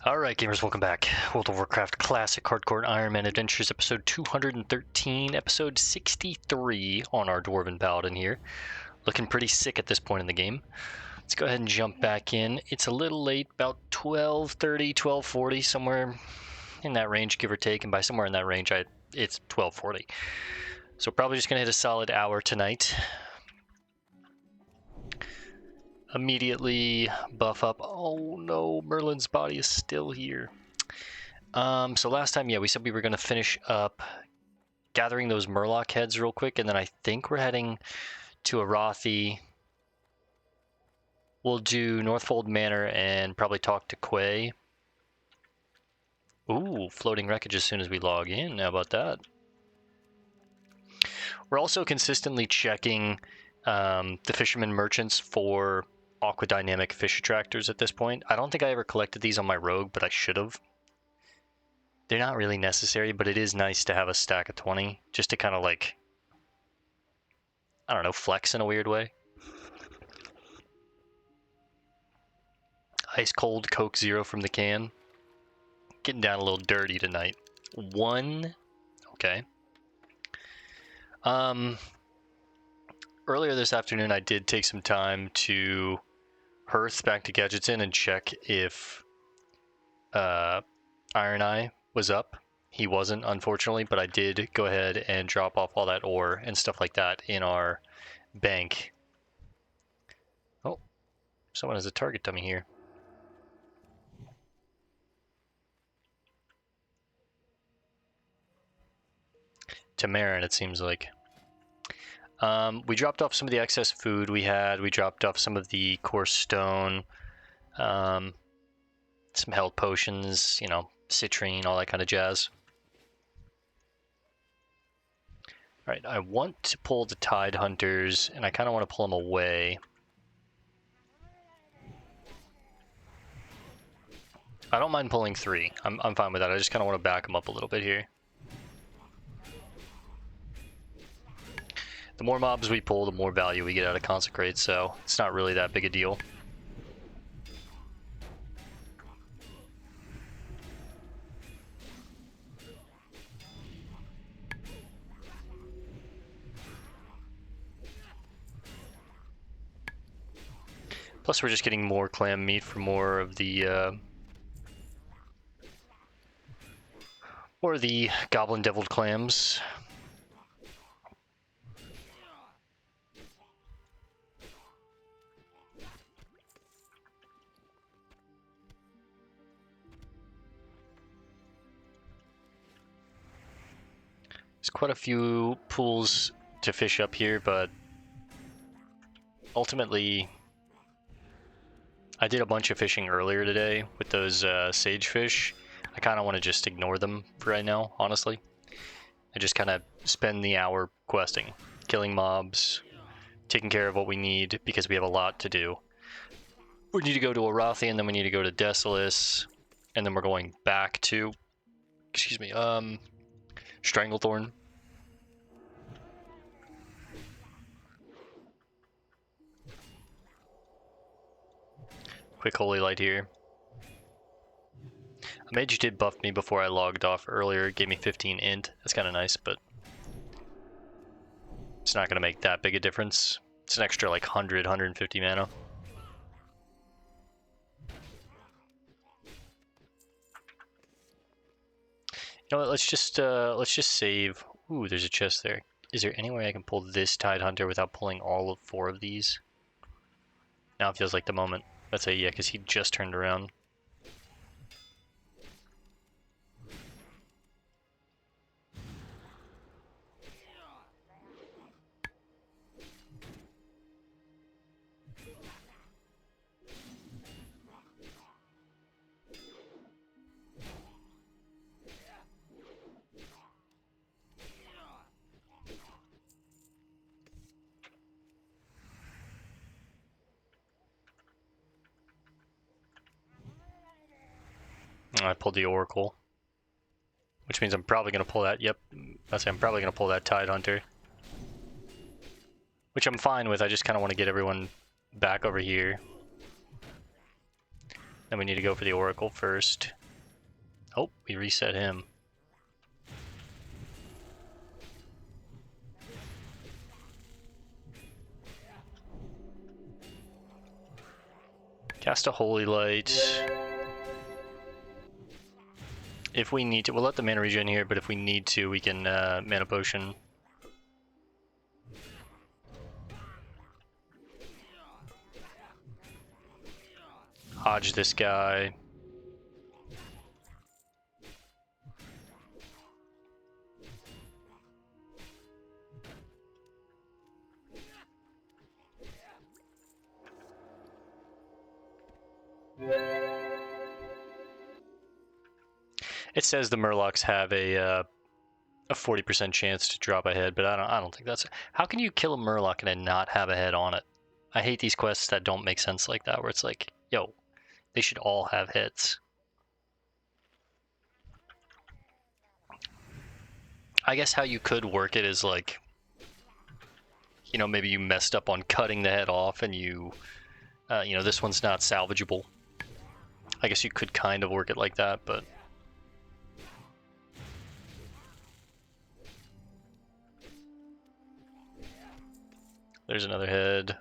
Alright gamers, welcome back. World of Warcraft Classic Hardcore Ironman Adventures episode 213, episode 63 on our Dwarven Paladin here. Looking pretty sick at this point in the game. Let's go ahead and jump back in. It's a little late, about 12:30, 12:40, somewhere in that range, give or take. And by somewhere in that range, it's 12:40. So probably just going to hit a solid hour tonight. Immediately buff up. Oh no, Merlin's body is still here. So last time, we said we were going to finish up gathering those Murloc heads real quick, and then I think we're heading to Arathi. We'll do Northfold Manor and probably talk to Quay. Ooh, floating wreckage as soon as we log in. How about that? We're also consistently checking the fisherman merchants for aquadynamic fish attractors at this point. I don't think I ever collected these on my rogue, but I should have. They're not really necessary, but it is nice to have a stack of 20, just to kind of like, I don't know, flex in a weird way. Ice cold Coke Zero from the can. Getting down a little dirty tonight. One, okay. Earlier this afternoon, I did take some time to hearth back to Gadgets Inn and check if Iron Eye was up. He wasn't, unfortunately, but I did go ahead and drop off all that ore and stuff like that in our bank. Oh, someone has a target dummy here. Tamarin, it seems like. We dropped off some of the excess food we had. We dropped off some of the coarse stone, some health potions, you know, citrine, all that kind of jazz. All right, I want to pull the Tide Hunters, and I kind of want to pull them away. I don't mind pulling 3. I'm fine with that. I just kind of want to back them up a little bit here. The more mobs we pull, the more value we get out of Consecrate, so it's not really that big a deal. Plus we're just getting more clam meat for more of the goblin deviled clams. There's quite a few pools to fish up here, but ultimately I did a bunch of fishing earlier today with those sagefish. I kind of want to just ignore them for right now, honestly. I just kind of spend the hour questing, killing mobs, taking care of what we need, because we have a lot to do. We need to go to Arathi, and then we need to go to Desolace, and then we're going back to, Stranglethorn. Quick Holy Light here. A mage did buff me before I logged off earlier. It gave me 15 int. That's kind of nice, but it's not going to make that big a difference. It's an extra like 100, 150 mana. You know what, let's just save. Ooh, there's a chest there. Is there any way I can pull this Tide Hunter without pulling all 4 of these? Now it feels like the moment. Let's say, yeah, because he just turned around. I pulled the Oracle, which means I'm probably going to pull that. Yep, I'm probably going to pull that Tide Hunter, which I'm fine with. I just kind of want to get everyone back over here. Then we need to go for the Oracle first. Oh, we reset him. Cast a Holy Light. If we need to, we'll let the mana regen here, but if we need to, we can mana potion. Hodge this guy. It says the Murlocs have a 40% chance to drop a head, but I don't think that's. How can you kill a Murloc and then not have a head on it? I hate these quests that don't make sense like that, where it's like, yo, they should all have heads. I guess how you could work it is like, you know, maybe you messed up on cutting the head off and you know, this one's not salvageable. I guess you could kind of work it like that, but there's another head.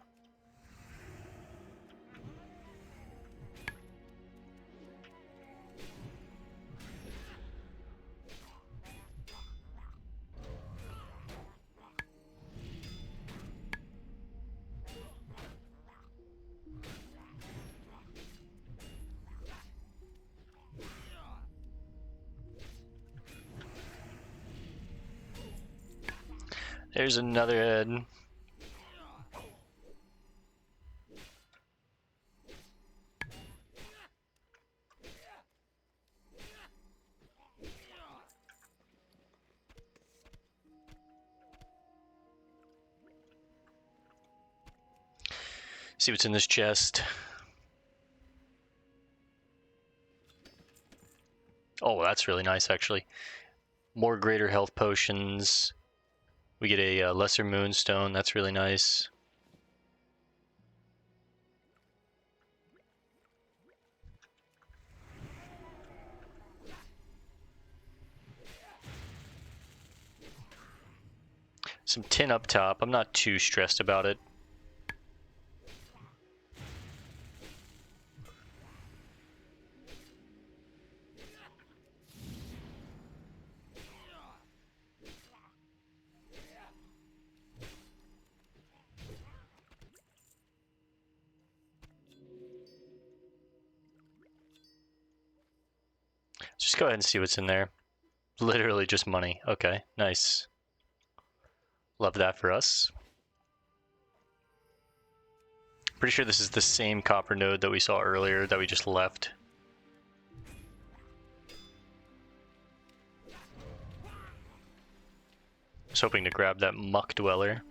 There's another head. See what's in this chest. Oh, that's really nice, actually. More greater health potions. We get a lesser moonstone. That's really nice. Some tin up top. I'm not too stressed about it. Just go ahead and see what's in there. Literally just money. Okay, nice. Love that for us. Pretty sure this is the same copper node that we saw earlier that we just left. I was hoping to grab that muck dweller.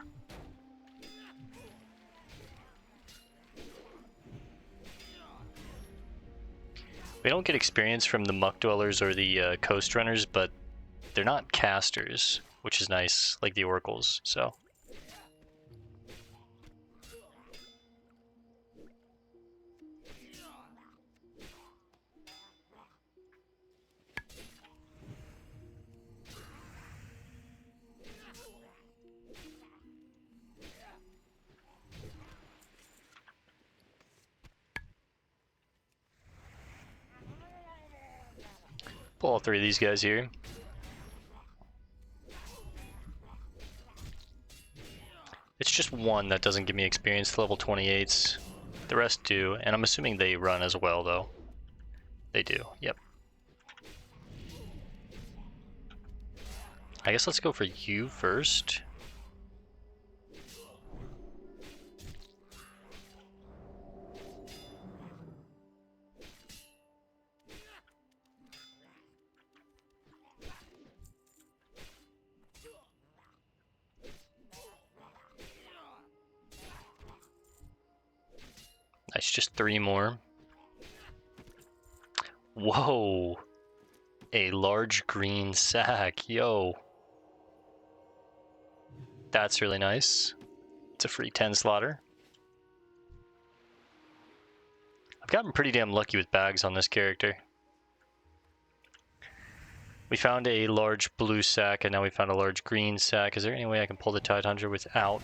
We don't get experience from the muck dwellers or the coast runners, but they're not casters, which is nice, like the oracles, so. Pull all three of these guys here. It's just one that doesn't give me experience to level 28s. The rest do, and I'm assuming they run as well, though. They do, yep. I guess let's go for you first. Nice, just three more. Whoa! A large green sack, yo. That's really nice. It's a free 10 slaughter. Gotten pretty damn lucky with bags on this character. We found a large blue sack, and now we found a large green sack. Is there any way I can pull the Tide Hunter without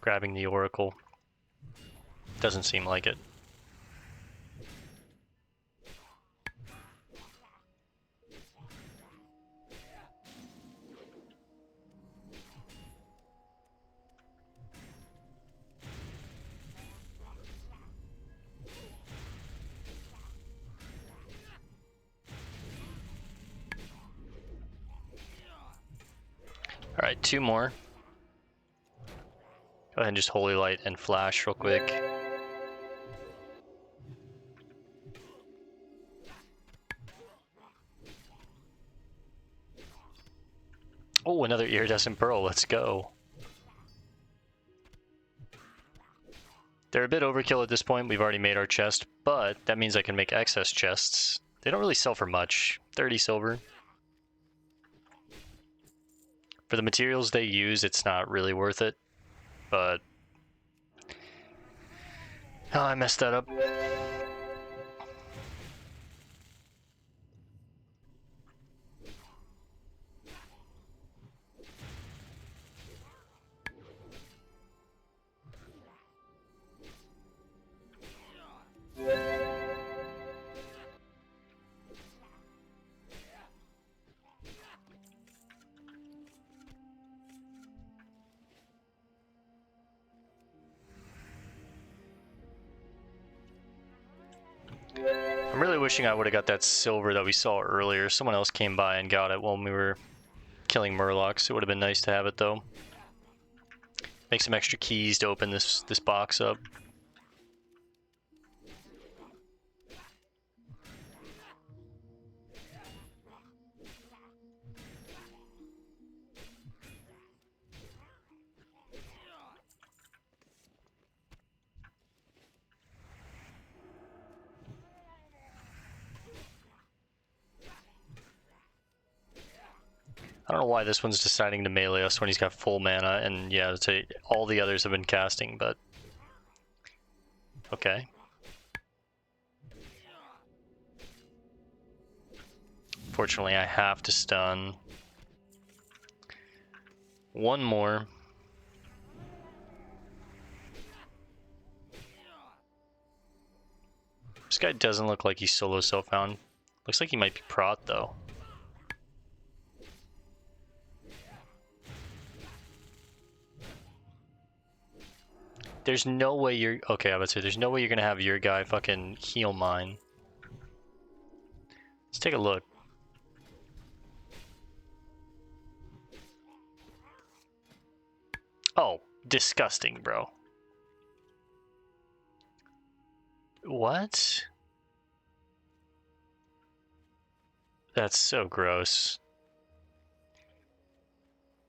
grabbing the Oracle? Doesn't seem like it. Alright, 2 more. Go ahead and just Holy Light and Flash real quick. Oh, another Iridescent Pearl, let's go. They're a bit overkill at this point. We've already made our chest, but that means I can make excess chests. They don't really sell for much. 30 silver. For the materials they use, it's not really worth it, but... Oh, I messed that up. I'm really wishing I would have got that silver that we saw earlier. Someone else came by and got it when we were killing Murlocs. It would have been nice to have it though. Make some extra keys to open this box up. I don't know why this one's deciding to melee us when he's got full mana, and yeah, all the others have been casting, but... Okay. Fortunately, I have to stun. One more. This guy doesn't look like he's solo self-found. Looks like he might be prot, though. There's no way you're... Okay, I would say there's no way you're gonna have your guy fucking heal mine. Let's take a look. Oh, disgusting, bro. What? That's so gross.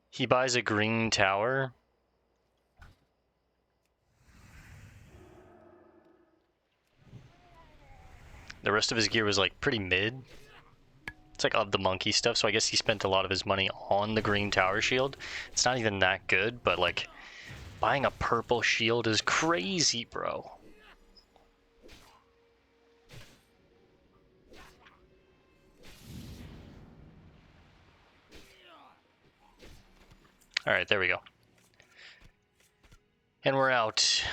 He buys a green tower. The rest of his gear was like pretty mid. It's like of the monkey stuff, so I guess he spent a lot of his money on the green tower shield. It's not even that good, but like buying a purple shield is crazy, bro. Alright, there we go. And we're out.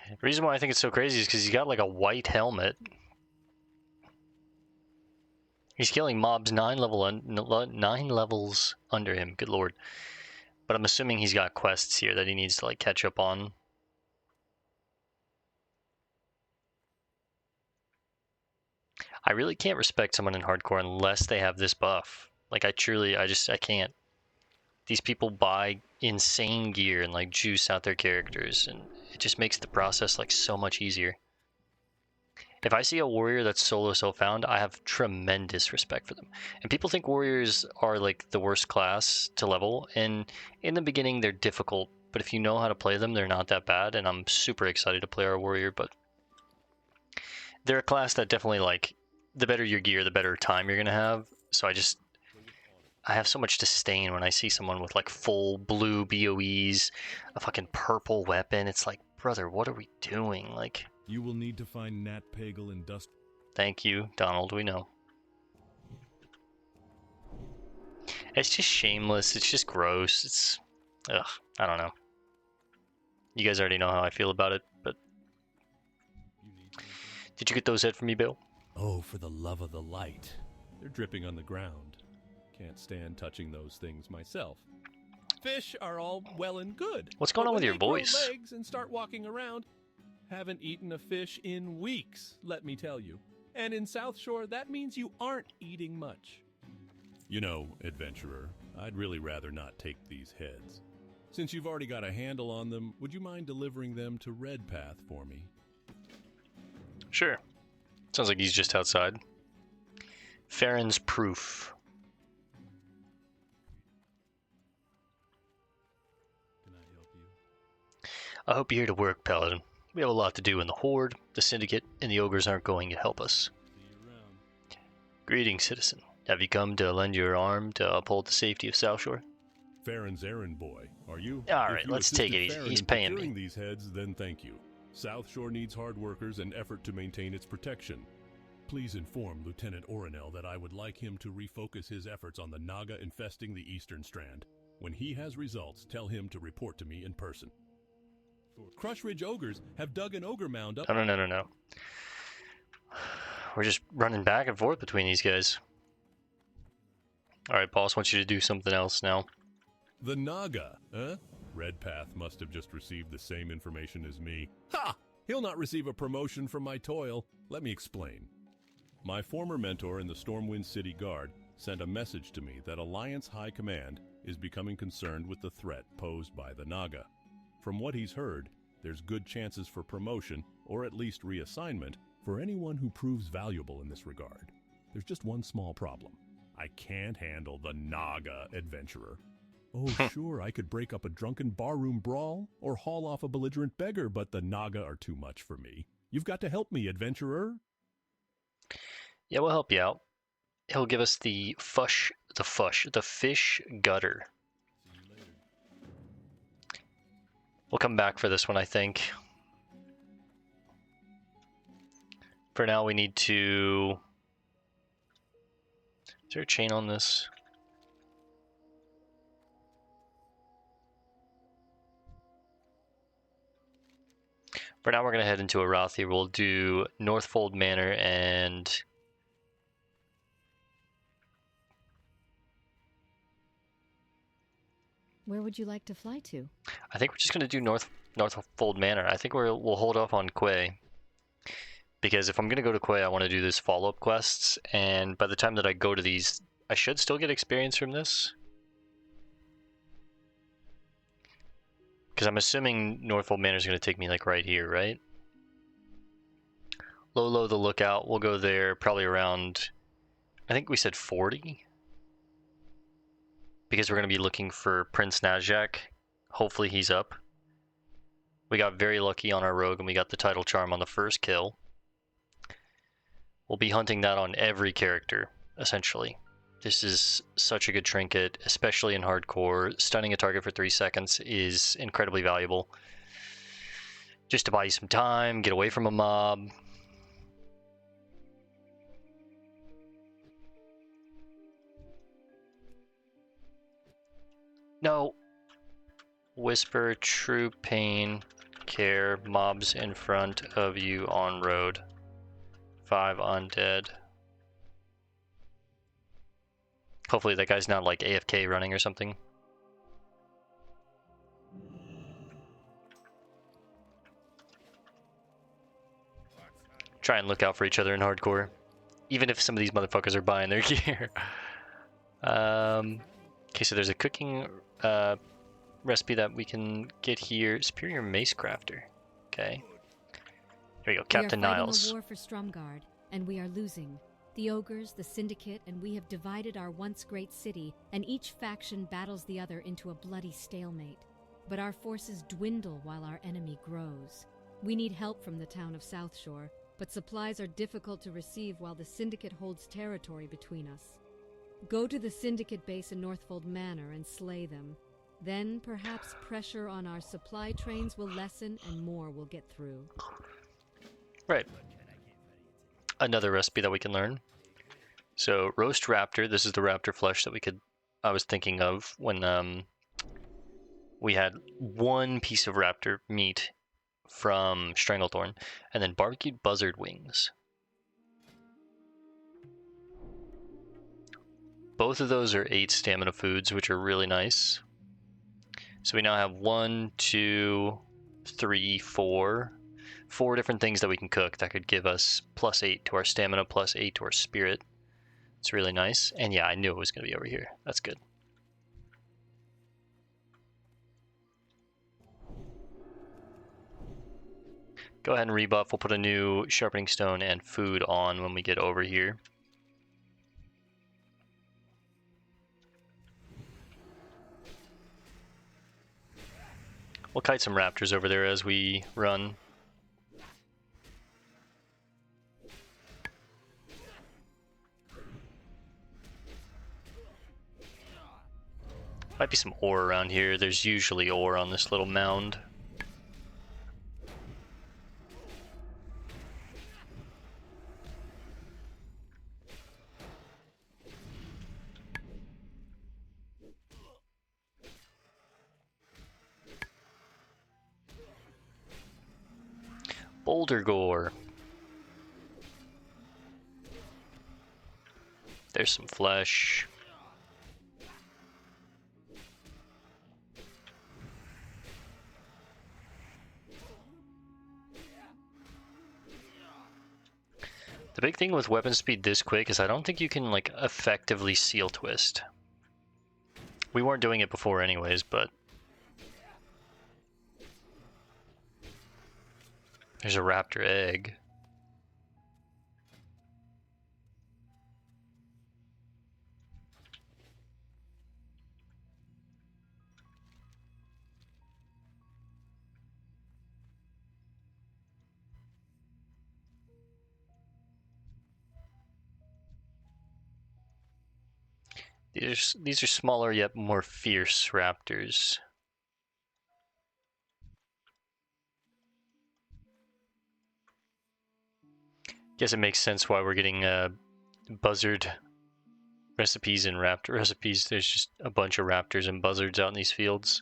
The reason why I think it's so crazy is because he's got like a white helmet. He's killing mobs 9 levels under him, good lord. But I'm assuming he's got quests here that he needs to like catch up on. I really can't respect someone in hardcore unless they have this buff. Like I can't. These people buy insane gear and like juice out their characters, and it just makes the process like so much easier. If I see a warrior that's solo self-found, I have tremendous respect for them. And people think warriors are like the worst class to level, and in the beginning they're difficult but if you know how to play them, they're not that bad, and I'm super excited to play our warrior, but they're a class that definitely, like, the better your gear, the better time you're going to have, so I have so much disdain when I see someone with, like, full blue BOEs, a fucking purple weapon. It's like, brother, what are we doing? Like, you will need to find Nat Pagel and Dust. Thank you, Donald, we know. It's just shameless, it's just gross, it's... Ugh, I don't know. You guys already know how I feel about it, but... Did you get those head for me, Bill? Oh, for the love of the light. They're dripping on the ground. Can't stand touching those things myself. Fish are all well and good. What's going on with your voice? Grow legs and start walking around. Haven't eaten a fish in weeks, let me tell you. And in South Shore, that means you aren't eating much. You know, adventurer, I'd really rather not take these heads. Since you've already got a handle on them, would you mind delivering them to Redpath for me? Sure. Sounds like he's just outside. Farron's Proof. Can I help you? I hope you're here to work, Paladin. We have a lot to do in the Horde. The Syndicate and the Ogres aren't going to help us. See you around. Greetings, citizen. Have you come to lend your arm to uphold the safety of South Shore? Farron's errand boy, are you? Alright, let's take it easy. He's paying me. These heads, then thank you. South Shore needs hard workers and effort to maintain its protection. Please inform Lieutenant Orinel that I would like him to refocus his efforts on the Naga infesting the Eastern Strand. When he has results, tell him to report to me in person. Crush Ridge Ogres have dug an ogre mound up. No. We're just running back and forth between these guys. Alright, boss wants you to do something else now. The Naga, huh? Redpath must have just received the same information as me. Ha! He'll not receive a promotion from my toil. Let me explain. My former mentor in the Stormwind City Guard sent a message to me that Alliance High Command is becoming concerned with the threat posed by the Naga. From what he's heard, there's good chances for promotion, or at least reassignment, for anyone who proves valuable in this regard. There's just one small problem. I can't handle the Naga, adventurer. Oh, sure, I could break up a drunken barroom brawl or haul off a belligerent beggar, but the Naga are too much for me. You've got to help me, adventurer. Yeah, we'll help you out. He'll give us the fish gutter. See you later. We'll come back for this one, I think. For now, we need to... Is there a chain on this? For now, we're going to head into Arathi. We'll do Northfold Manor and... Where would you like to fly to? I think we're just going to do Northfold Manor. I think we'll hold off on Quay. Because if I'm going to go to Quay, I want to do these follow-up quests. And by the time that I go to these, I should still get experience from this. Because I'm assuming Northfold Manor is going to take me like right here, right? Lolo the Lookout, we'll go there probably around, I think we said 40? Because we're going to be looking for Prince Najak. Hopefully he's up. We got very lucky on our rogue and we got the title charm on the first kill. We'll be hunting that on every character, essentially. This is such a good trinket, especially in hardcore. Stunning a target for 3 seconds is incredibly valuable. Just to buy you some time, get away from a mob. No. Whisper, true pain, care, mobs in front of you on road. 5 undead. Hopefully that guy's not like AFK running or something. Try and look out for each other in hardcore. Even if some of these motherfuckers are buying their gear. Okay, so there's a cooking recipe that we can get here. Superior Mace Crafter. Okay. Here we go, Captain Niles. We are fighting a war for Stromgard, and we are losing. The ogres, the syndicate, and we have divided our once great city, and each faction battles the other into a bloody stalemate. but our forces dwindle while our enemy grows. We need help from the town of South Shore, but supplies are difficult to receive while the Syndicate holds territory between us. Go to the Syndicate base in Northfold Manor and slay them. Then perhaps pressure on our supply trains will lessen and more will get through. Right. Another recipe that we can learn. So roast raptor. This is the raptor flesh that I was thinking of when we had one piece of raptor meat from Stranglethorn, and then barbecued buzzard wings. Both of those are 8 stamina foods, which are really nice. So we now have 1, 2, 3, 4 different things that we can cook that could give us +8 to our stamina, +8 to our spirit. It's really nice. And yeah, I knew it was going to be over here. That's good. Go ahead and rebuff. We'll put a new sharpening stone and food on when we get over here. We'll kite some raptors over there as we run. Might be some ore around here. There's usually ore on this little mound. Boulder gore. There's some flesh. The big thing with weapon speed this quick is I don't think you can like effectively seal twist. We weren't doing it before anyways, but there's a raptor egg. These are smaller yet more fierce raptors. Guess it makes sense why we're getting buzzard recipes and raptor recipes. There's just a bunch of raptors and buzzards out in these fields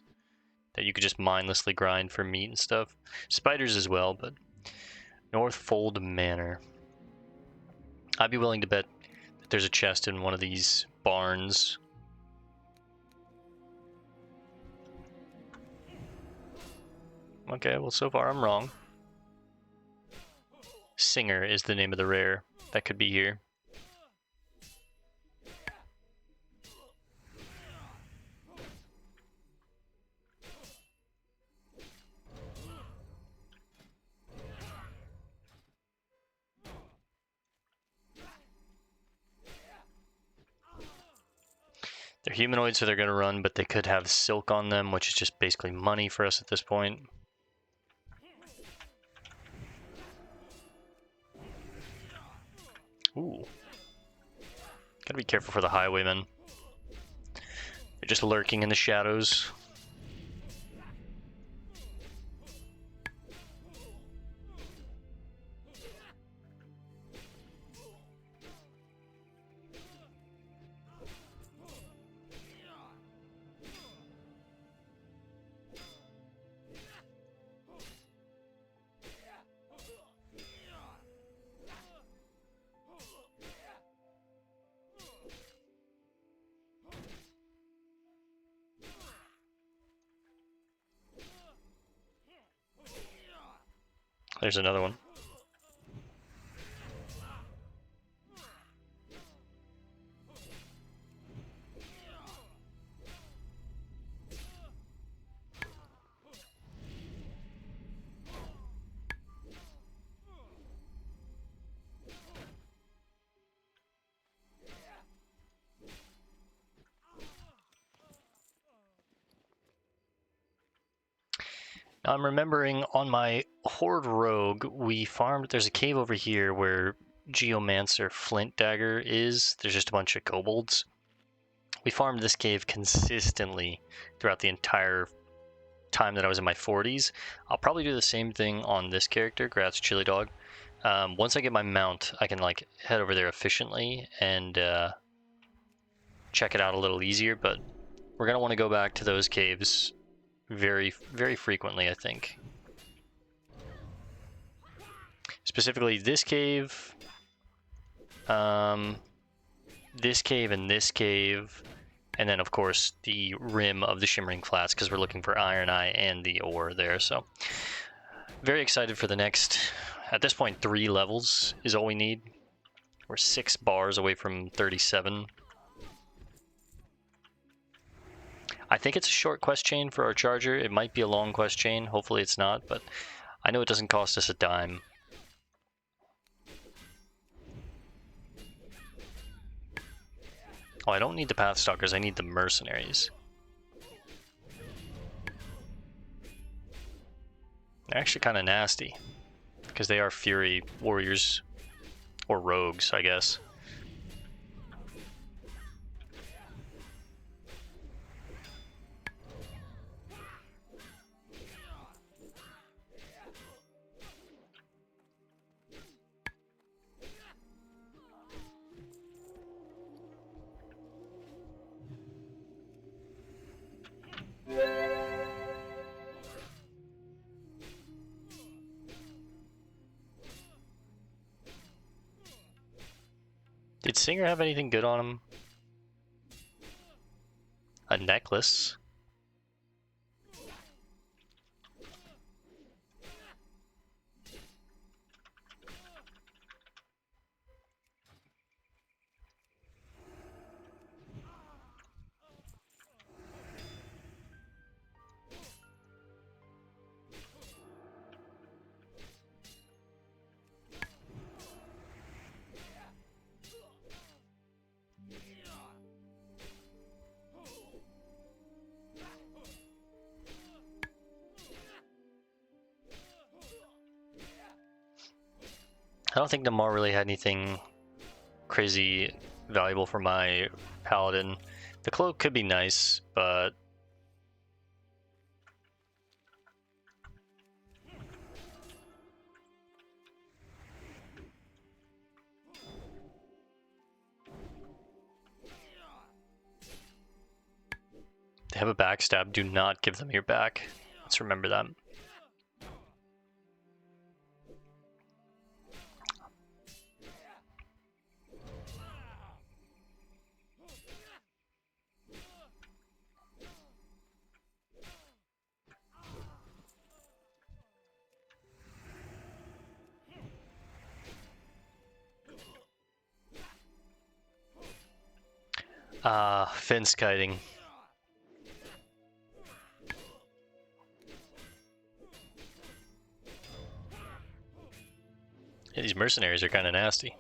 that you could just mindlessly grind for meat and stuff. Spiders as well, but Northfold Manor. I'd be willing to bet that there's a chest in one of these barns. Okay, well, so far I'm wrong. Singer is the name of the rare that could be here. They're humanoids, so they're going to run, but they could have silk on them, which is just basically money for us at this point. Ooh. Gotta be careful for the highwaymen. They're just lurking in the shadows. There's another one. Now I'm remembering on my Horde Rogue, we farmed, there's a cave over here where Geomancer Flint Dagger is. There's just a bunch of kobolds. We farmed this cave consistently throughout the entire time that I was in my 40s. I'll probably do the same thing on this character, Gratz Chili Dog. Once I get my mount, I can like head over there efficiently and check it out a little easier, but we're going to want to go back to those caves very, very frequently, I think. Specifically this cave, this cave, and this cave, and then of course the rim of the Shimmering Flats, because we're looking for Iron Eye and the ore there. So very excited for the next, at this point 3 levels is all we need. We're 6 bars away from 37. I think it's a short quest chain for our charger. It might be a long quest chain, hopefully it's not, but I know it doesn't cost us a dime. Oh, I don't need the Pathstalkers, I need the mercenaries. They're actually kind of nasty, because they are Fury warriors, or rogues, I guess. Did Singer have anything good on him? A necklace? I don't think Namar really had anything crazy valuable for my Paladin. The cloak could be nice, but they have a backstab. Do not give them your back. Let's remember that. Fence kiting. Yeah, these mercenaries are kind of nasty.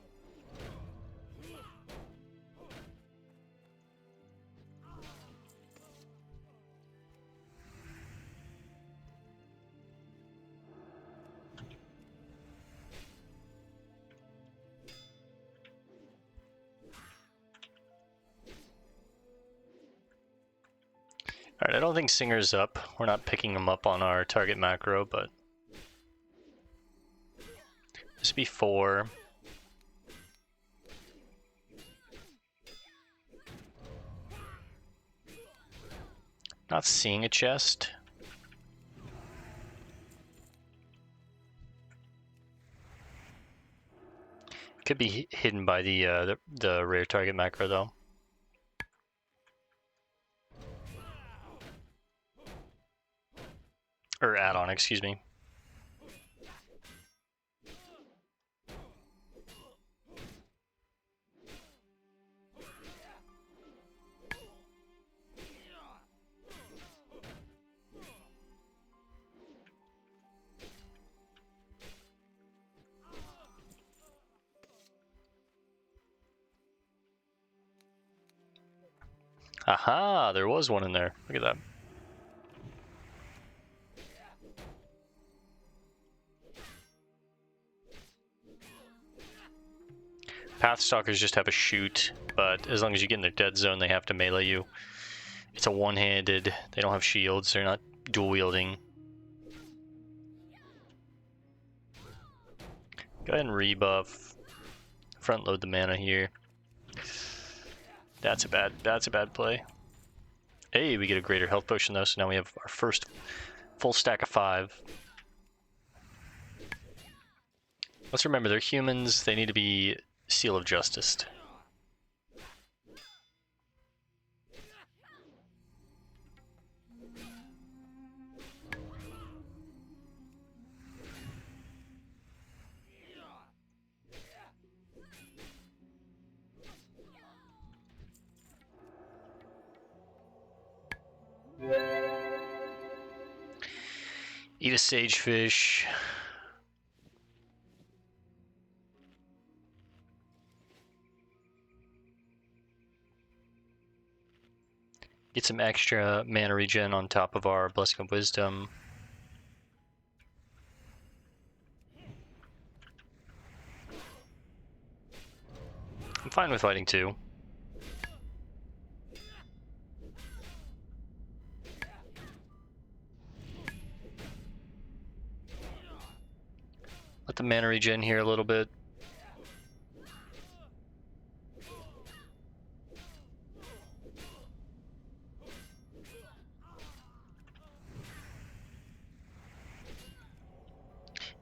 Alright, I don't think Singer's up. We're not picking him up on our target macro, but this would be 4. Not seeing a chest. Could be hidden by the rare target macro though. Or add-on, excuse me. Aha, there was one in there. Look at that. Pathstalkers just have a shoot, but as long as you get in their dead zone, they have to melee you. It's a one-handed. They don't have shields. They're not dual wielding. Go ahead and rebuff. Front load the mana here. That's a bad play. Hey, we get a greater health potion though, so now we have our first full stack of 5. Let's remember, they're humans. They need to be Seal of Justice. Eat a sagefish. Get some extra mana regen on top of our Blessing of Wisdom. I'm fine with fighting 2. Let the mana regen here a little bit.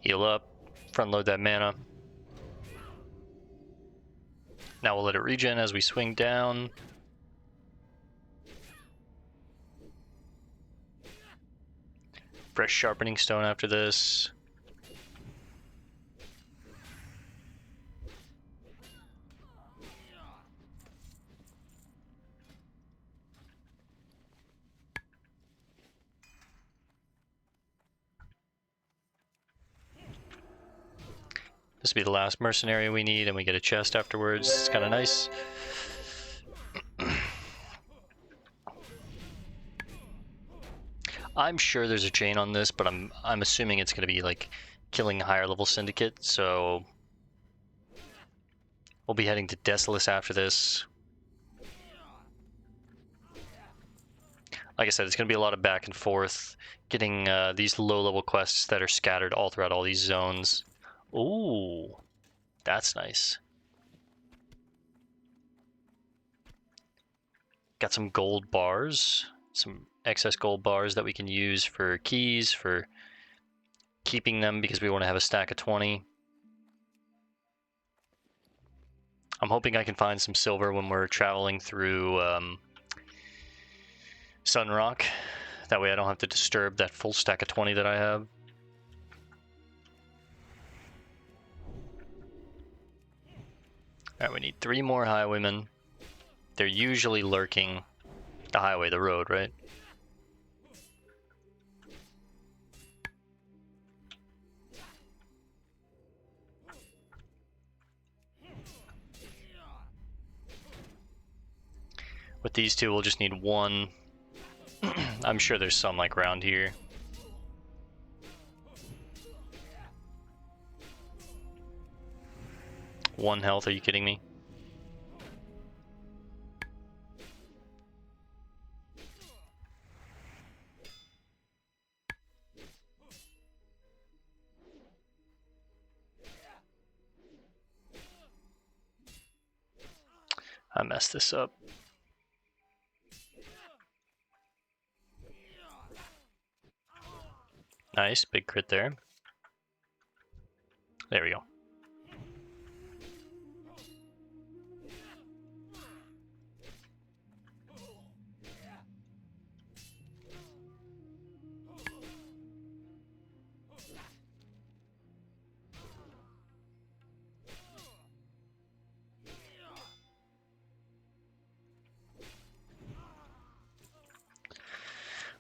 Heal up, front load that mana. Now we'll let it regen as we swing down. Fresh sharpening stone after this. This will be the last mercenary we need, and we get a chest afterwards. It's kind of nice. I'm sure there's a chain on this, but I'm assuming it's going to be like killing higher level syndicate, so we'll be heading to Desolus after this. Like I said, it's going to be a lot of back and forth, getting these low level quests that are scattered all throughout all these zones. Ooh, that's nice. Got some gold bars, some excess gold bars that we can use for keys, for keeping them because we want to have a stack of 20. I'm hoping I can find some silver when we're traveling through Sunrock. That way I don't have to disturb that full stack of 20 that I have. Alright, we need 3 more highwaymen. They're usually lurking the highway, the road, right? With these 2, we'll just need 1. I'm sure there's some like around here. One health, are you kidding me? I messed this up. Nice, big crit there. There we go.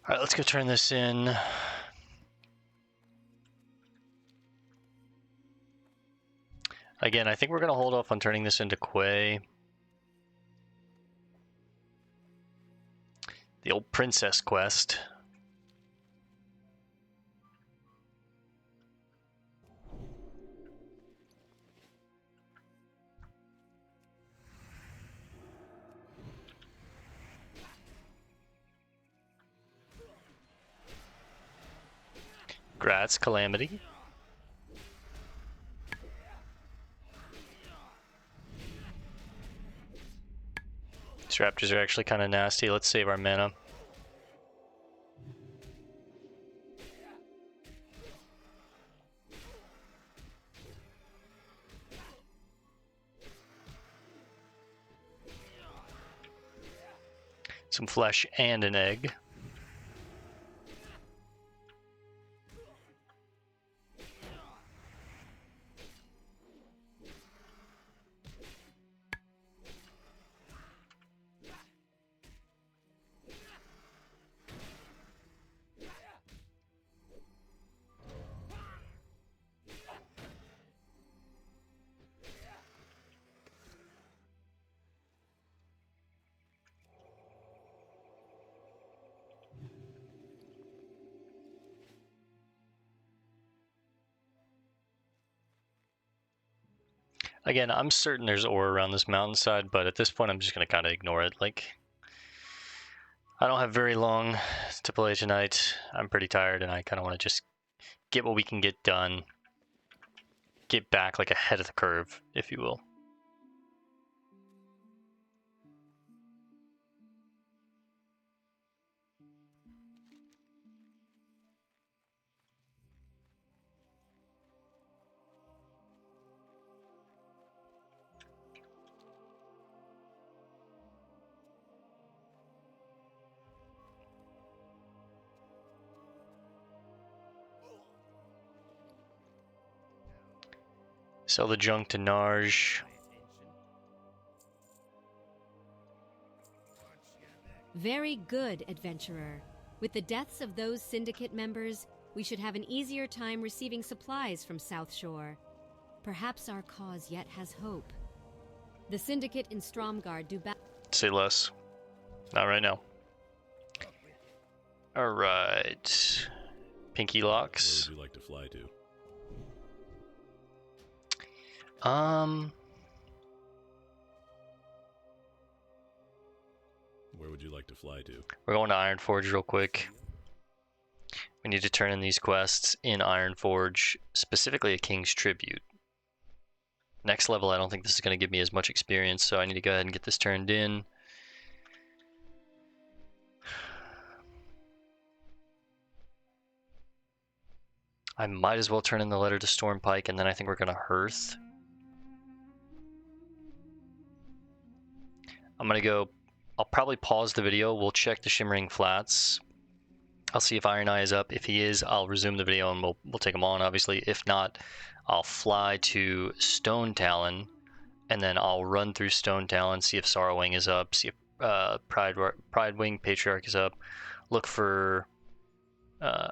All right, let's go turn this in. Again, I think we're going to hold off on turning this into Quay. The old princess quest. Grats, Calamity. These raptors are actually kind of nasty. Let's save our mana. Some flesh and an egg. Again, I'm certain there's ore around this mountainside, but at this point I'm just going to kind of ignore it. Like, I don't have very long to play tonight. I'm pretty tired, and I kind of want to just get what we can get done. Get back, like, ahead of the curve, if you will. Sell the junk to Narj. Very good, adventurer. With the deaths of those syndicate members, we should have an easier time receiving supplies from South Shore. Perhaps our cause yet has hope. The syndicate in Stromgard do battle. Say less. Not right now. Alright. Pinky Where locks. would you like to fly to? Where would you like to fly to? We're going to Ironforge real quick. We need to turn in these quests in Ironforge, specifically a King's Tribute. Next level, I don't think this is going to give me as much experience, so I need to go ahead and get this turned in. I might as well turn in the letter to Stormpike, and then I think we're going to Hearth. I'm going to go... I'll probably pause the video. We'll check the Shimmering Flats. I'll see if Iron Eye is up. If he is, I'll resume the video and we'll take him on, obviously. If not, I'll fly to Stone Talon, and then I'll run through Stone Talon, see if Sorrowwing is up, see if Pridewing Patriarch is up. Look for... I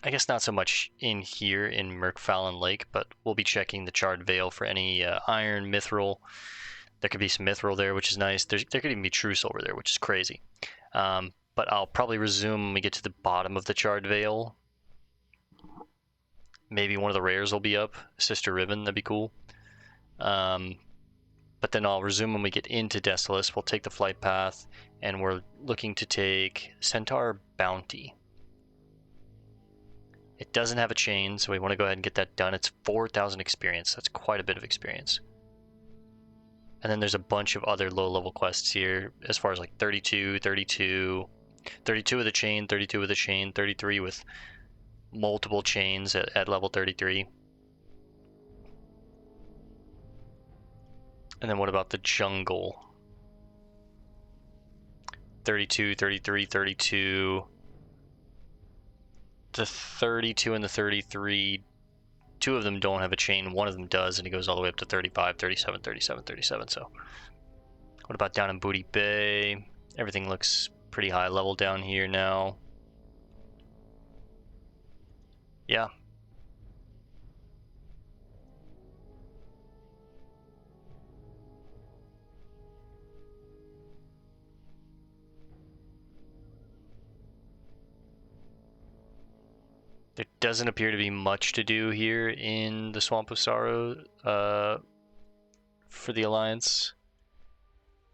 guess not so much in here in Murkfallen Lake, but we'll be checking the Charred Vale for any Iron, Mithril. There could be some Mithril there, which is nice. There could even be Truce over there, which is crazy. But I'll probably resume when we get to the bottom of the Charred Vale. Maybe one of the rares will be up. Sister Ribbon, that'd be cool. But then I'll resume when we get into Desolace. We'll take the flight path, and we're looking to take Centaur Bounty. It doesn't have a chain, so we want to go ahead and get that done. It's 4,000 experience. That's quite a bit of experience. And then there's a bunch of other low-level quests here, as far as like 32, 32, 32 with a chain, 32 with a chain, 33 with multiple chains at level 33. And then what about the jungle? 32, 33, 32. The 32 and the 33, two of them don't have a chain, one of them does, and it goes all the way up to 35, 37, 37, 37. So what about down in Booty Bay? Everything looks pretty high level down here now. Yeah. There doesn't appear to be much to do here in the Swamp of Sorrow for the Alliance.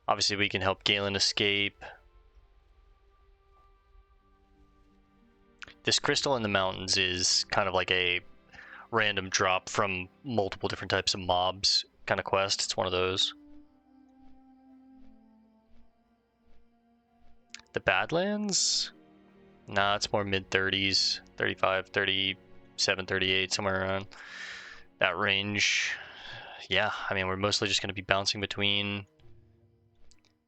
Obviously, we can help Galen escape. This crystal in the mountains is kind of like a random drop from multiple different types of mobs kind of quest. It's one of those. The Badlands? Nah, it's more mid-30s. 35, 37, 38, somewhere around that range. Yeah, I mean, we're mostly just going to be bouncing between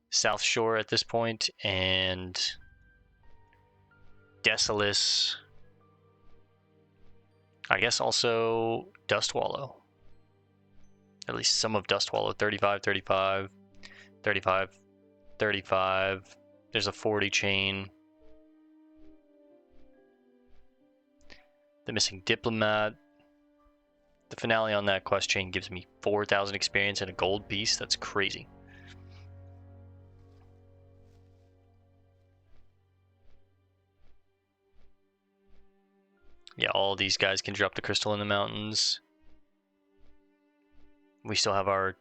South Shore at this point and Desolace. I guess also Dustwallow. At least some of Dustwallow. 35, 35, 35, 35. There's a 40 chain. The missing diplomat. The finale on that quest chain gives me 4,000 experience and a gold piece. That's crazy. Yeah, all these guys can drop the crystal in the mountains. We still have our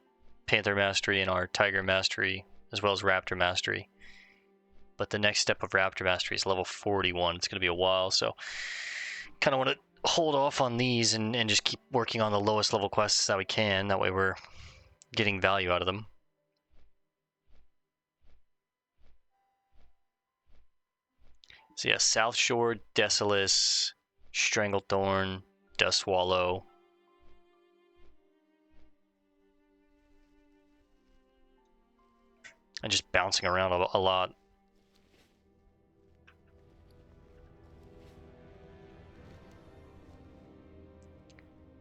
Panther Mastery and our Tiger Mastery, as well as Raptor Mastery. But the next step of Raptor Mastery is level 41. It's going to be a while, so kind of want to hold off on these and just keep working on the lowest level quests that we can. That way we're getting value out of them. So yeah, South Shore, Desolace, Stranglethorn, Dustwallow. And just bouncing around a lot.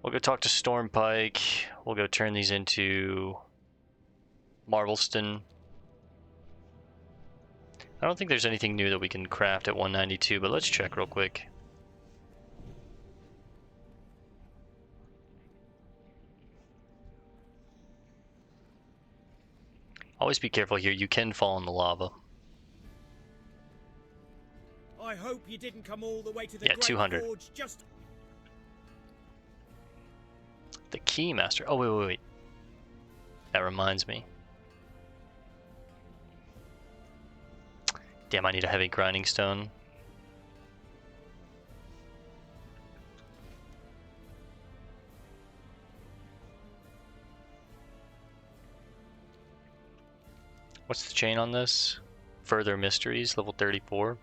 We'll go talk to Stormpike. We'll go turn these into Marbleston. I don't think there's anything new that we can craft at 192, but let's check real quick. Always be careful here. You can fall in the lava. I hope you didn't come all the way to the Yeah, Great 200. Forge just... The Keymaster. Oh, wait. That reminds me. Damn, I need a heavy grinding stone. What's the chain on this? Further Mysteries, level 34.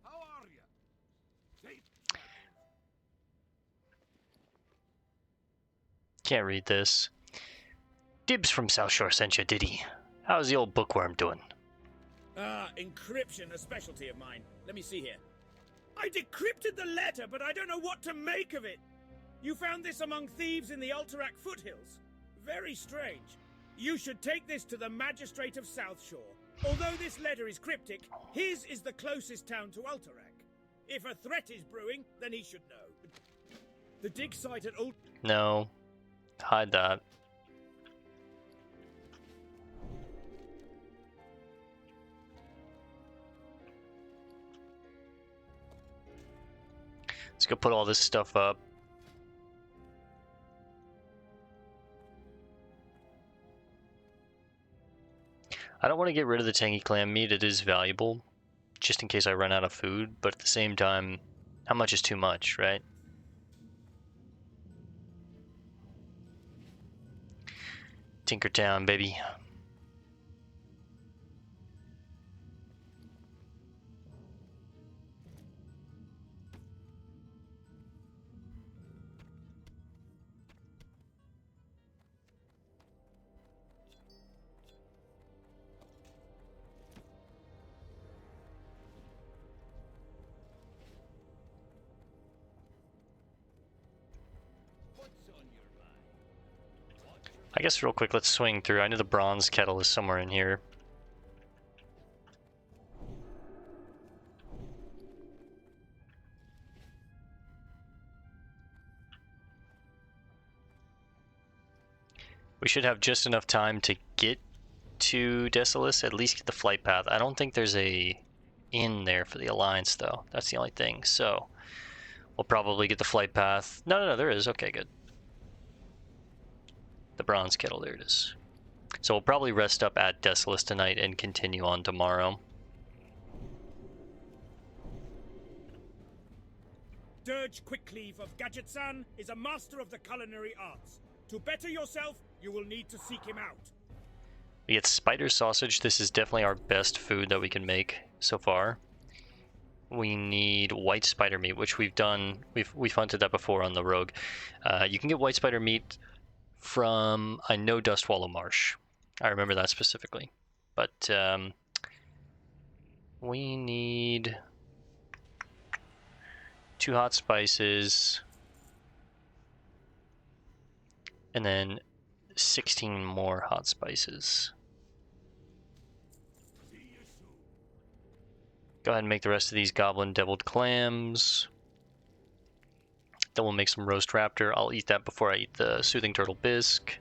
How are you? Can't read this. Dibs from South Shore sent you, did he? How's the old bookworm doing? Ah, encryption, a specialty of mine. Let me see here. I decrypted the letter, but I don't know what to make of it. You found this among thieves in the Alterac foothills. Very strange. You should take this to the Magistrate of South Shore. Although this letter is cryptic, his is the closest town to Alterac. If a threat is brewing, then he should know. The dig site at No. Hide that. Let's go put all this stuff up. I don't want to get rid of the tangy clam meat. It is valuable, just in case I run out of food. But at the same time, how much is too much, right? Tinkertown, baby. I guess real quick, let's swing through. I know the bronze kettle is somewhere in here. We should have just enough time to get to Desolus, at least get the flight path. I don't think there's a inn there for the Alliance, though. That's the only thing. So we'll probably get the flight path. No, there is. Okay, good. The Bronze Kettle, there it is. So we'll probably rest up at Desolus tonight and continue on tomorrow. Dirge Quickleaf of Gadgetsan is a master of the culinary arts. To better yourself, you will need to seek him out. We get spider sausage. This is definitely our best food that we can make so far. We need white spider meat, which we've done. We've hunted that before on the rogue. You can get white spider meat from, I know, Dustwallow Marsh. I remember that specifically. But we need 2 hot spices and then 16 more hot spices. Go ahead and make the rest of these goblin deviled clams. Then we'll make some roast raptor. I'll eat that before I eat the soothing turtle bisque.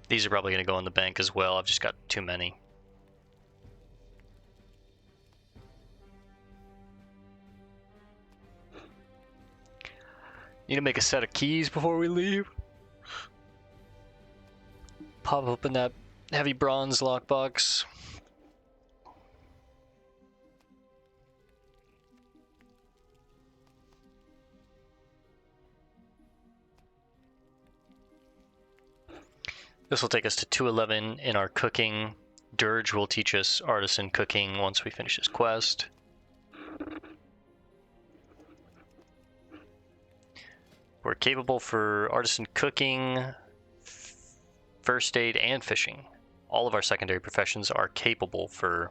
These are probably going to go in the bank as well. I've just got too many. Need to make a set of keys before we leave. Pop open that heavy bronze lockbox. This will take us to 211 in our cooking. Dirge will teach us artisan cooking once we finish this quest. We're capable for artisan cooking, first aid, and fishing. All of our secondary professions are capable for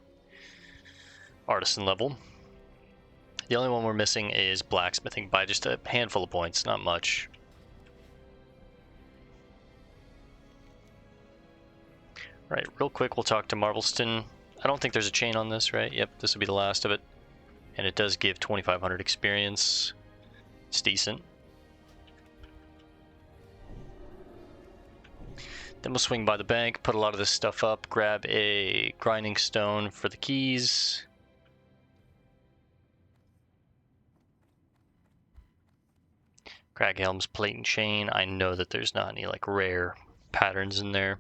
artisan level. The only one we're missing is blacksmithing by just a handful of points, not much. Right, real quick, we'll talk to Marbleston. I don't think there's a chain on this, right? Yep, this will be the last of it. And it does give 2,500 experience. It's decent. Then we'll swing by the bank, put a lot of this stuff up, grab a grinding stone for the keys. Craghelm's plate and chain. I know that there's not any like rare patterns in there.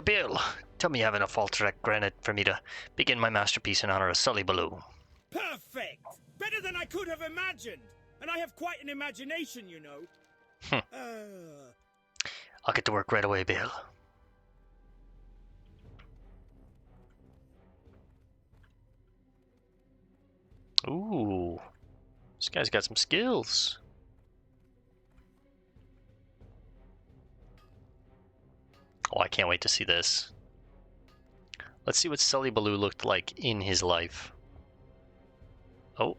Bill, tell me you have enough Alterac granite for me to begin my masterpiece in honor of Sully Baloo. Perfect! Better than I could have imagined! And I have quite an imagination, you know. I'll get to work right away, Bill. Ooh, this guy's got some skills. Oh, I can't wait to see this. Let's see what Sully Baloo looked like in his life. Oh.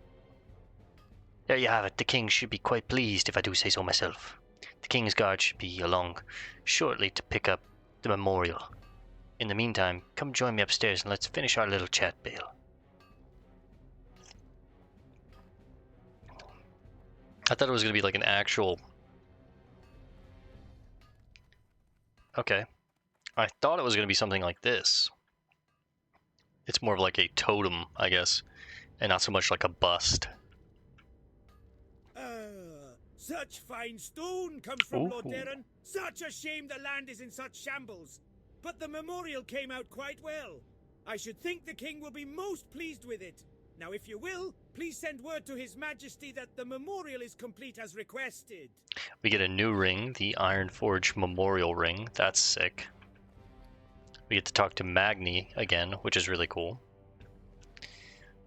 There you have it. The king should be quite pleased, if I do say so myself. The king's guard should be along shortly to pick up the memorial. In the meantime, come join me upstairs and let's finish our little chat, Bill. I thought it was going to be like an actual... Okay. I thought it was going to be something like this. It's more of like a totem, I guess, and not so much like a bust. Such fine stone comes from Lord Darren. Such a shame the land is in such shambles. But the memorial came out quite well. I should think the king will be most pleased with it. Now, if you will, please send word to His Majesty that the memorial is complete as requested. We get a new ring, the Ironforge Memorial Ring. That's sick. We get to talk to Magni again, which is really cool.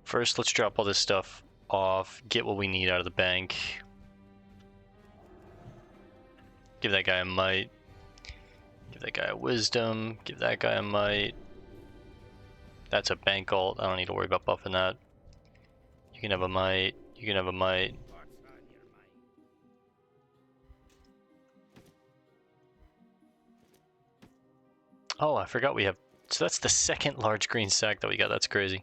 First, let's drop all this stuff off, get what we need out of the bank. Give that guy a might. Give that guy a wisdom. Give that guy a might. That's a bank alt. I don't need to worry about buffing that. You can have a mite. You can have a mite. Oh, I forgot we have... So that's the second large green sack that we got. That's crazy.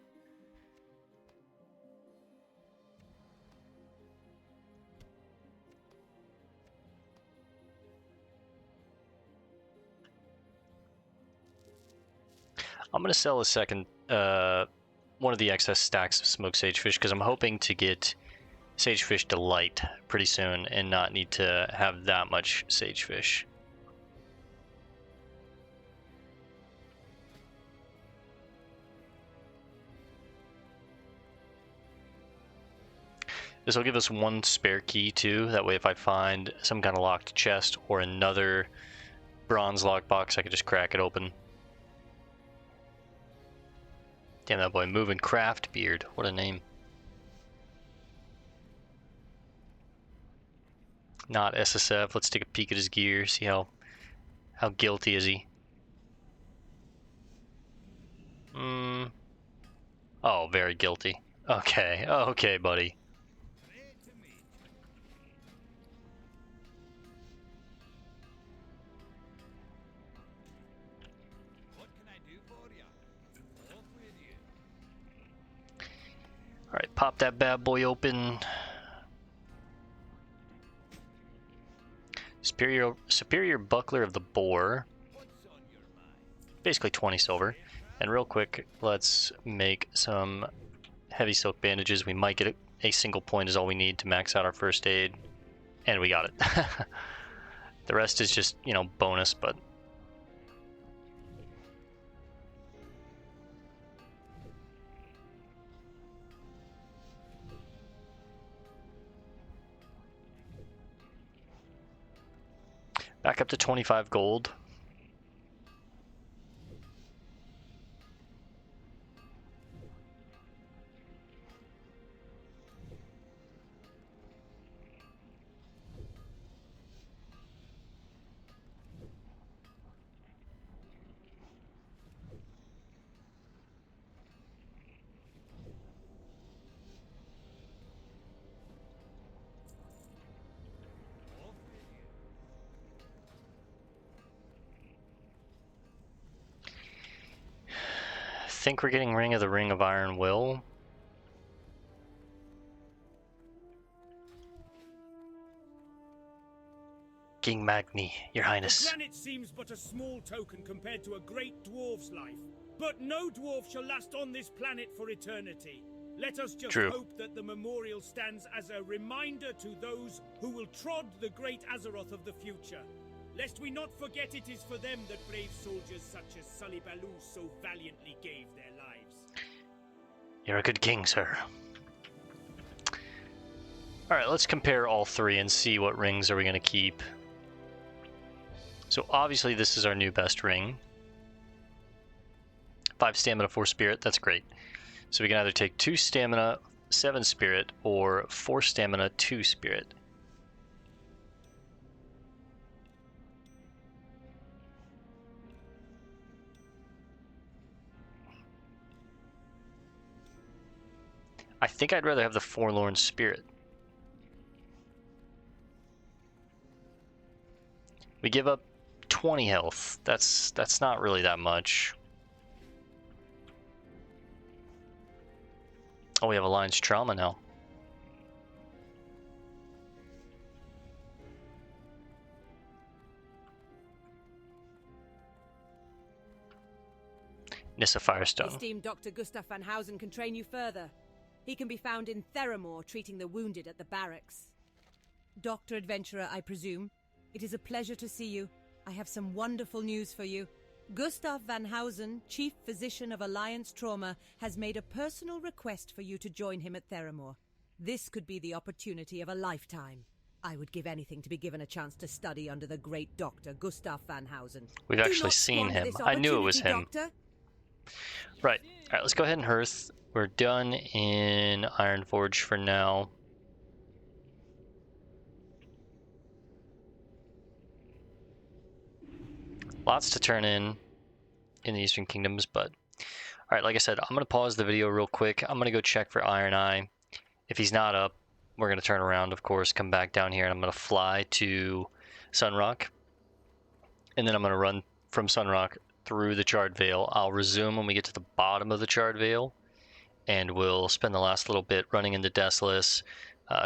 I'm going to sell a second... one of the excess stacks of smoked sagefish because I'm hoping to get sagefish delight pretty soon and not need to have that much sagefish. This will give us one spare key too, that way if I find some kind of locked chest or another bronze lockbox, I could just crack it open. Damn that boy, moving craft beard, what a name. Not SSF, let's take a peek at his gear, see how guilty is he. Oh, very guilty. Okay, okay buddy. Alright, pop that bad boy open. Superior buckler of the boar. Basically 20 silver. And real quick, let's make some heavy silk bandages. We might get a single point is all we need to max out our first aid. And we got it. The rest is just, you know, bonus, but... Back up to 25 gold. I think we're getting Ring of Iron Will. King Magni, your highness. The planet seems but a small token compared to a great dwarf's life. But no dwarf shall last on this planet for eternity. Let us just hope that the memorial stands as a reminder to those who will trod the great Azeroth of the future. Lest we not forget it is for them that brave soldiers such as Sully Baloo so valiantly gave their lives. You're a good king, sir. Alright, let's compare all three and see what rings are we going to keep. So obviously this is our new best ring. 5 stamina, 4 spirit, that's great. So we can either take 2 stamina, 7 spirit, or 4 stamina, 2 spirit. I think I'd rather have the Forlorn Spirit. We give up 20 health. That's not really that much. Oh, we have Alliance Trauma now. Nissa Firestone. Esteemed Dr. Gustav van Housen can train you further. He can be found in Theramore treating the wounded at the barracks. Dr. Adventurer, I presume. It is a pleasure to see you. I have some wonderful news for you. Gustav van Housen, Chief Physician of Alliance Trauma, has made a personal request for you to join him at Theramore. This could be the opportunity of a lifetime. I would give anything to be given a chance to study under the great Dr. Gustav van Housen. We've actually seen him. I knew it was him. Doctor. Right. Alright, let's go ahead and hearth. We're done in Ironforge for now. Lots to turn in the Eastern Kingdoms, but alright, like I said, I'm going to pause the video real quick. I'm going to go check for Iron Eye, If he's not up, we're going to turn around, of course, come back down here, and I'm going to fly to Sunrock. And then I'm going to run from Sunrock through the Charred Vale. I'll resume when we get to the bottom of the Charred Vale, and we'll spend the last little bit running into Desolus,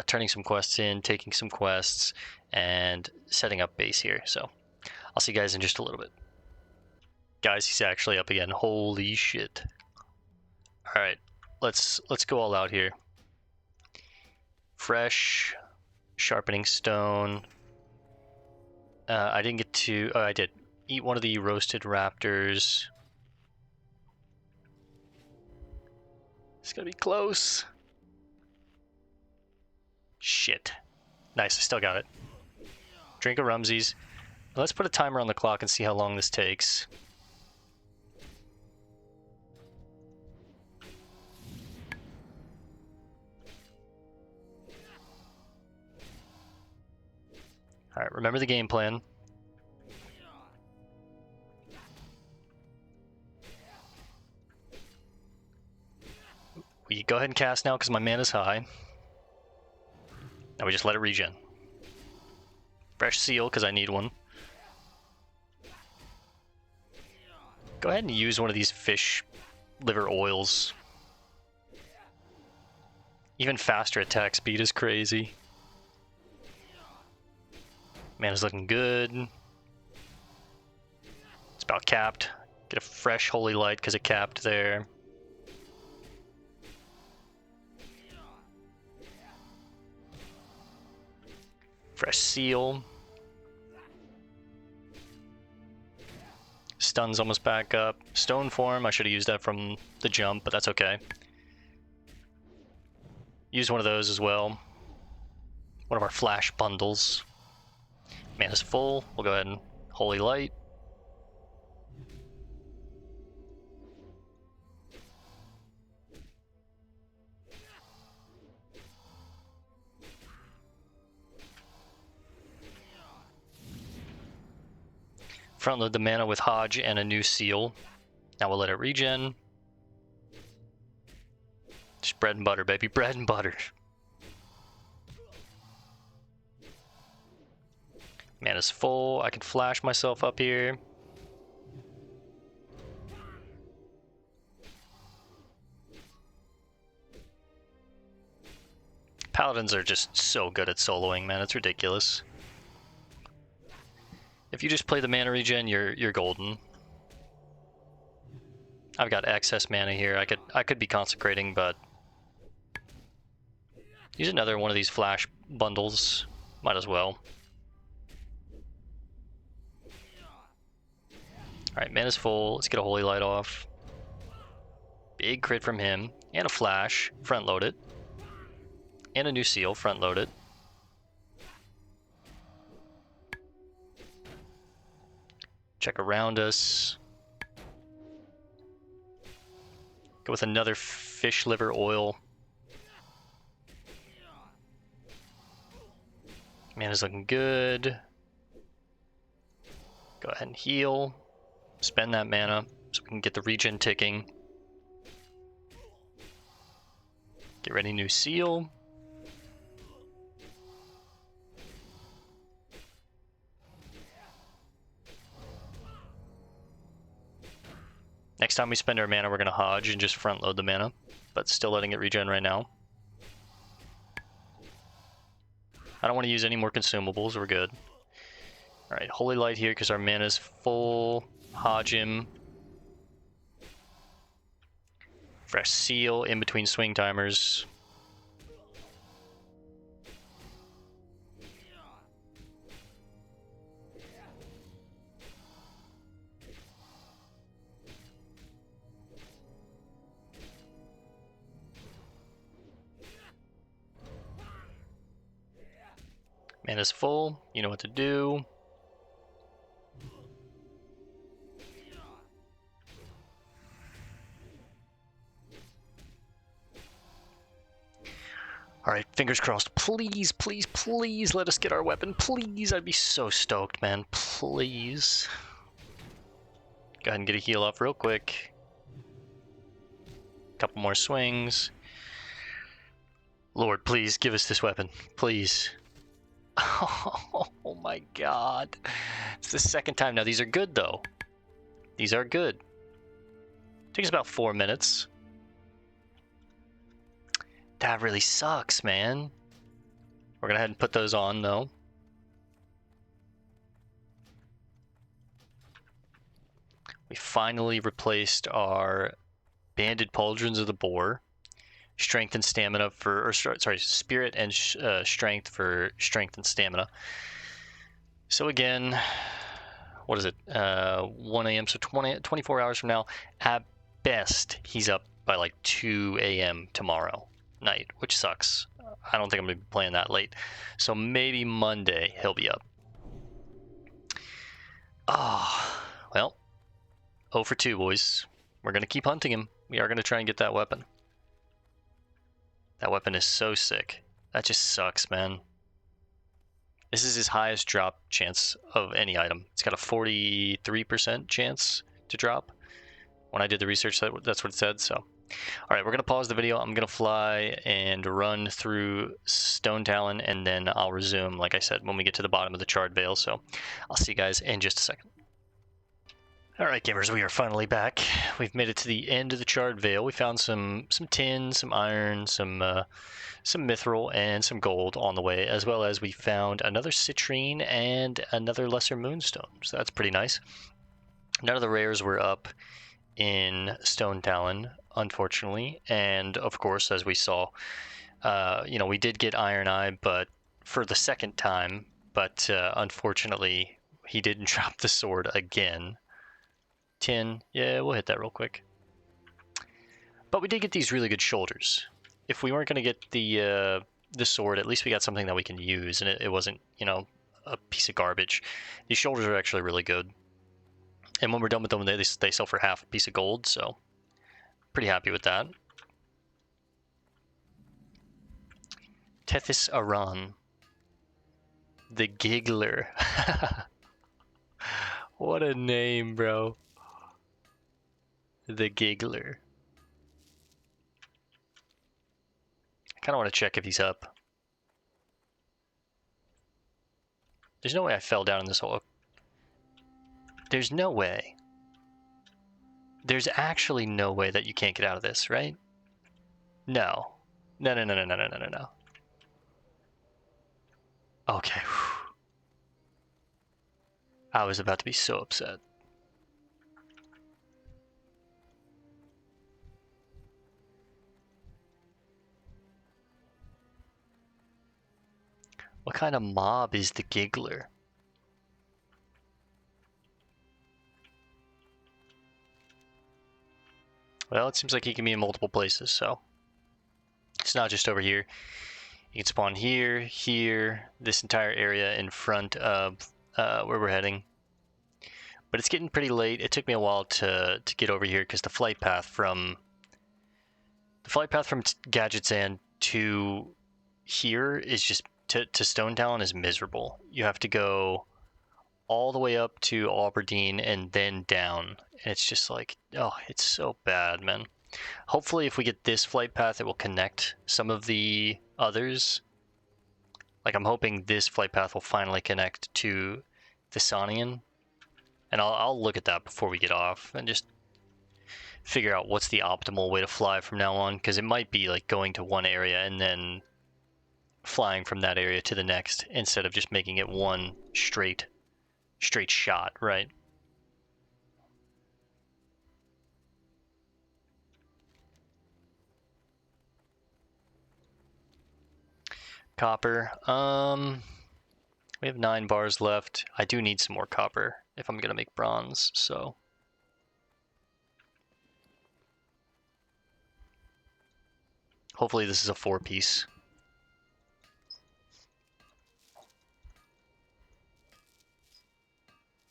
turning some quests in, taking some quests, and setting up base here. So I'll see you guys in just a little bit. Guys, he's actually up again. Holy shit. All right, let's go all out here. Fresh, sharpening stone. I didn't get to. Oh, I did eat one of the roasted raptors. It's gonna be close. Shit. Nice, I still got it. Drink a Rumsies. Let's put a timer on the clock and see how long this takes. Alright, remember the game plan. We go ahead and cast now because my mana's high. Now we just let it regen. Fresh seal because I need one. Go ahead and use one of these fish liver oils. Even faster attack speed is crazy. Mana's looking good. It's about capped. Get a fresh Holy Light because it capped there. Fresh seal. Stun's almost back up. Stone form, I should have used that from the jump, but that's okay. Use one of those as well. One of our flash bundles. Mana's full. We'll go ahead and Holy Light. Front load the mana with Hodge and a new seal. Now we'll let it regen. Just bread and butter, baby. Bread and butter. Mana's full. I can flash myself up here. Paladins are just so good at soloing, man. It's ridiculous. If you just play the mana regen, you're golden. I've got excess mana here. I could be consecrating, but use another one of these flash bundles. Might as well. Alright, mana's full. Let's get a Holy Light off. Big crit from him. And a flash. Front load it. And a new seal. Front load it. Check around us. Go with another fish liver oil. Mana's looking good. Go ahead and heal. Spend that mana so we can get the regen ticking. Get ready, new seal. Next time we spend our mana, we're going to Hodge and just front load the mana, but still letting it regen right now. I don't want to use any more consumables, we're good. Alright, Holy Light here because our mana's full. Hodge him. Fresh seal in between swing timers. Mana's full, you know what to do. Alright, fingers crossed. Please, please, please let us get our weapon. Please, I'd be so stoked, man. Please. Go ahead and get a heal up real quick. Couple more swings. Lord, please give us this weapon. Please. Oh my god. It's the second time now. These are good, though. These are good. Takes about 4 minutes. That really sucks, man. We're gonna head and put those on, though. We finally replaced our banded pauldrons of the boar. Strength and stamina for, or sorry, spirit and strength for strength and stamina. So again, what is it? 1 a.m. So 24 hours from now, at best, he's up by like 2 a.m. tomorrow night, which sucks. I don't think I'm gonna be playing that late. So maybe Monday he'll be up. Ah, well, 0 for 2, boys. We're gonna keep hunting him. We are gonna try and get that weapon. That weapon is so sick. That just sucks, man. This is his highest drop chance of any item. It's got a 43% chance to drop. When I did the research, that's what it said, so. Alright, we're going to pause the video. I'm going to fly and run through Stone Talon, and then I'll resume, like I said, when we get to the bottom of the Charred Vale, so I'll see you guys in just a second. Alright, gamers, we are finally back. We've made it to the end of the Charred Vale. We found some tin, some iron, some mithril, and some gold on the way, as well as we found another citrine and another lesser moonstone. So that's pretty nice. None of the rares were up in Stone Talon, unfortunately, and of course, as we saw, we did get Iron Eye, but for the second time, but unfortunately, he didn't drop the sword again. Tin, yeah, we'll hit that real quick. But we did get these really good shoulders. If we weren't going to get the sword, at least we got something that we can use, and it wasn't, a piece of garbage. These shoulders are actually really good. And when we're done with them, they sell for half a piece of gold, so pretty happy with that. Tethys Aran. The Giggler. What a name, bro. The Giggler. I kind of want to check if he's up. There's no way I fell down in this hole. There's no way. There's actually no way that you can't get out of this, right? No. No. Okay. I was about to be so upset. What kind of mob is the Giggler? Well, it seems like he can be in multiple places, so it's not just over here. He can spawn here, here, this entire area in front of where we're heading. But it's getting pretty late. It took me a while to get over here because the flight path from Gadgetzan to here is just to Stone Talon is miserable. You have to go all the way up to Aberdeen and then down. And it's just like, oh, it's so bad, man. Hopefully if we get this flight path, it will connect some of the others. Like, I'm hoping this flight path will finally connect to Thessanian. And I'll look at that before we get off and just figure out what's the optimal way to fly from now on. Because it might be like going to one area and then flying from that area to the next instead of just making it one straight shot, right? Copper. We have 9 bars left. I do need some more copper if I'm gonna make bronze, so. Hopefully this is a 4-piece.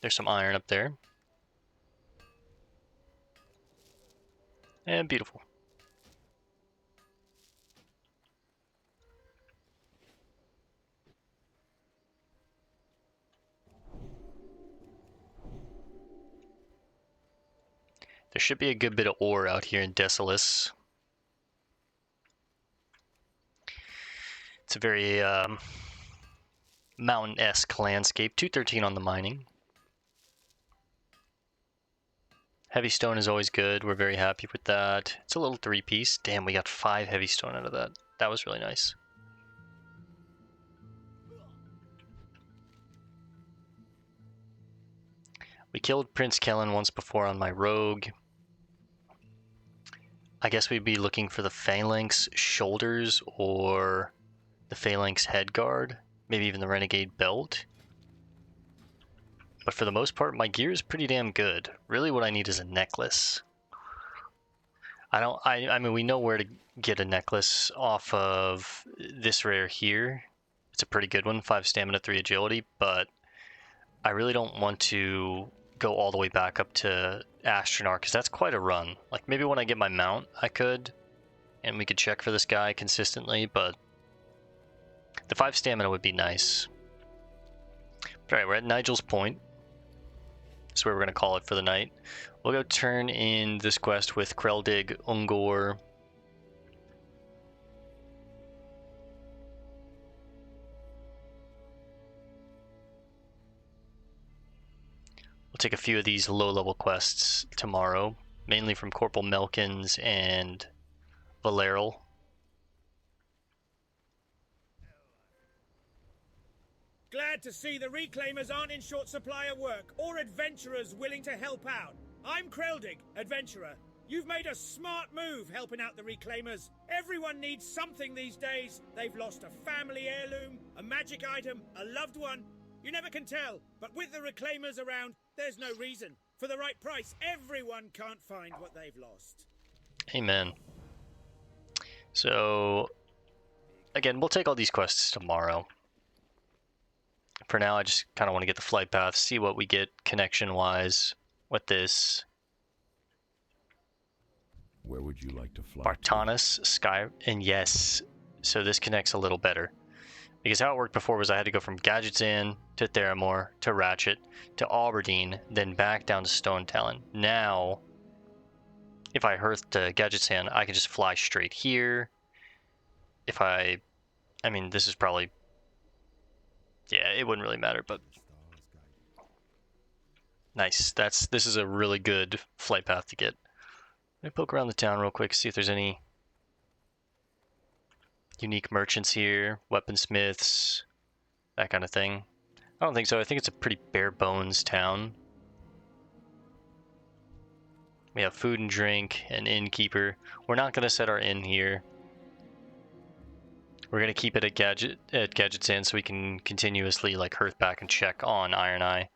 There's some iron up there. And beautiful. There should be a good bit of ore out here in Desolus. It's a very mountain-esque landscape. 213 on the mining. Heavy stone is always good. We're very happy with that. It's a little 3-piece. Damn, we got 5 heavy stone out of that. That was really nice. We killed Prince Kellen once before on my rogue. I guess we'd be looking for the Phalanx shoulders or the Phalanx head guard. Maybe even the Renegade belt. But for the most part, my gear is pretty damn good. Really what I need is a necklace. I mean, we know where to get a necklace off of this rare here. It's a pretty good one, 5 stamina, 3 agility, but I really don't want to go all the way back up to Astronaut, because that's quite a run. Like, maybe when I get my mount, I could, and we could check for this guy consistently, but the 5 stamina would be nice. Alright, we're at Nigel's Point. That's where we're going to call it for the night. We'll go turn in this quest with Kreldig, Ungor. We'll take a few of these low-level quests tomorrow, mainly from Corporal Melkins and Valeril. Glad to see the Reclaimers aren't in short supply of work, or adventurers willing to help out. I'm Kreldig, adventurer. You've made a smart move helping out the Reclaimers. Everyone needs something these days. They've lost a family heirloom, a magic item, a loved one. You never can tell, but with the Reclaimers around, there's no reason. For the right price, everyone can't find what they've lost. Amen. So, again, we'll take all these quests tomorrow. For now, I just kind of want to get the flight path, see what we get connection-wise with this. Where would you like to fly? Bartanis, Sky, and yes, so this connects a little better. Because how it worked before was I had to go from Gadget's Inn to Theramore to Ratchet to Alberdine, then back down to Stone Talon. Now, if I hearth to Gadget's Inn, I can just fly straight here. If I mean, this is probably, yeah, it wouldn't really matter, but nice. This is a really good flight path to get. Let me poke around the town real quick, see if there's any unique merchants here, weaponsmiths, that kind of thing. I don't think so. I think it's a pretty bare bones town. We have food and drink, an innkeeper. We're not going to set our inn here. We're going to keep it at Gadget's Inn so we can continuously like hearth back and check on Iron Eye.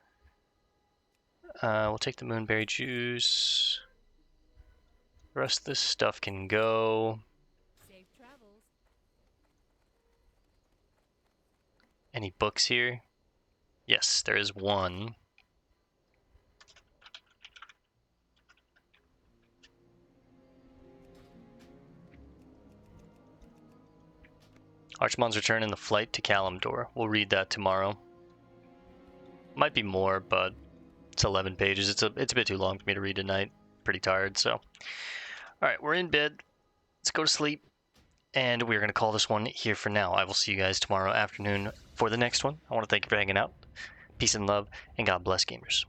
We'll take the moonberry juice. The rest of this stuff can go. Safe travels. Any books here? Yes, there is one. Archmon's Return and the Flight to Kalimdor. We'll read that tomorrow. Might be more, but it's 11 pages. It's a bit too long for me to read tonight. Pretty tired, so. Alright, we're in bed. Let's go to sleep. And we're going to call this one here for now. I will see you guys tomorrow afternoon for the next one. I want to thank you for hanging out. Peace and love, and God bless, gamers.